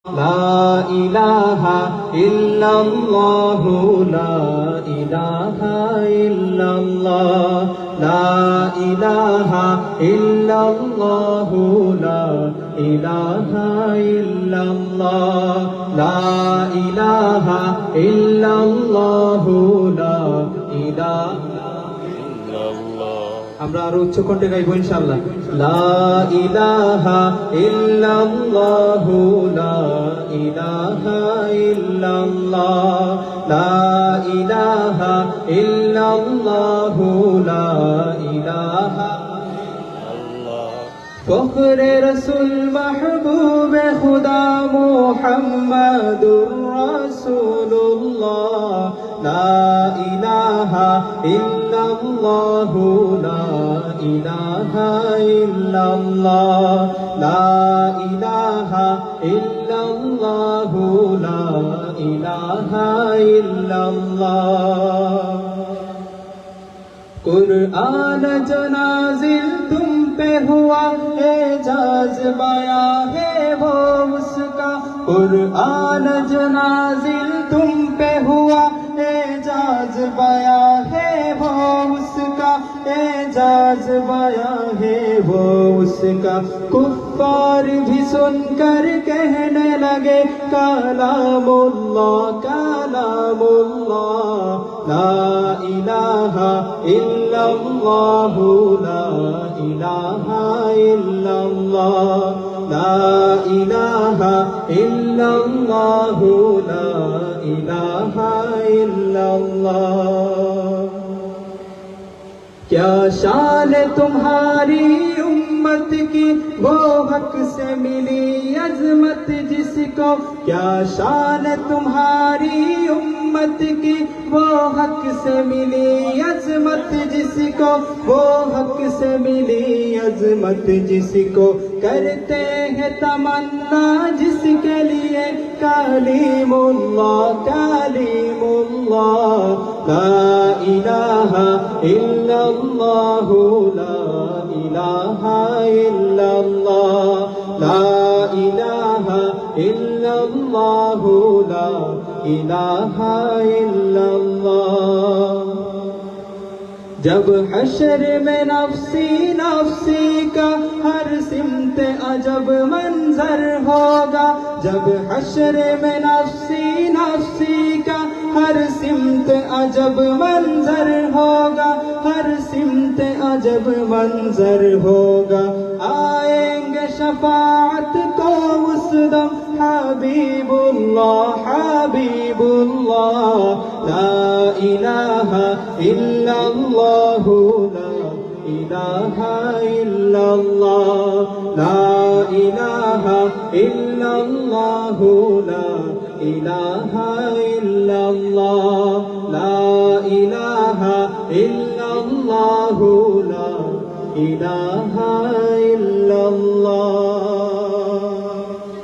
لا إله إلا الله لا إله إلا الله لا إله إلا الله لا إله إلا الله لا إله إلا الله لا إله আমরা আরো উচ্চ কণ্ঠে গাইবো ইনশাআল্লাহ লা ইলাহা ইল্লাল্লাহ লা ইলাহা ইল্লাল্লাহ লা ইলাহা ইল্লাল্লাহ লা ইলাহা ফখরে রসুল মাহবুবে খুদা মুহাম্মাদুর রাসূলুল্লাহ লা ইলাহা ইল্লাল্লাহ লা ইলাহা ইল্লাল্লাহ লা ইলাহা ইল্লাল্লাহ লা ইলাহা ইল্লাল্লাহ कुरान जो नाज़िल तुम पे हुआ एजाज़ बया है वो उसका कुरान जो नाज़िल तुम पे हुआ एजाज़ बया है वो उसका एजाज़ बया है वो उसका कुफ्फार भी सुनकर कहने लगे कलामुल्लाह कलामुल्लाह ला इलाहा इल्लल्लाह ला इलाहा इल्लल्लाह ला इलाहा इल्लल्लाह ला इलाहा इल्लल्लाह क्या शान तुम्हारी उम्मत की वो हक से मिली अजमत जिसको क्या शान तुम्हारी उम्मत की वो हक से मिली अजमत जिसको वो हक से मिली अजमत जिसको करते हैं तमन्ना जिसके लिए कलीमुल्लाह कलीमुल्लाह ला इलाहा इल्लल्लाह ला इलाहा इल्लल्लाह ला इलाहा इल्लल्लाह ला इलाहा इल्लल्लाह जब हशर में नफ्सी नफ्सी का हर सिमत अजब मंजर होगा जब हशर में नफ्सी नफ्सी का हर सिमत अजब मंजर होगा हर सिमत अजब मंजर होगा आएंगे शफाअत को उस दम हबीबुल्लाह हबीबुल्लाह ला इलाहा इल्लल्लाह ला इलाहा इल्लल्लाह ला इलाहा इल्लल्लाह ला इलाहा इल्लल्लाह ला इलाहा इल्लल्लाह ला इलाहा इल्लल्लाह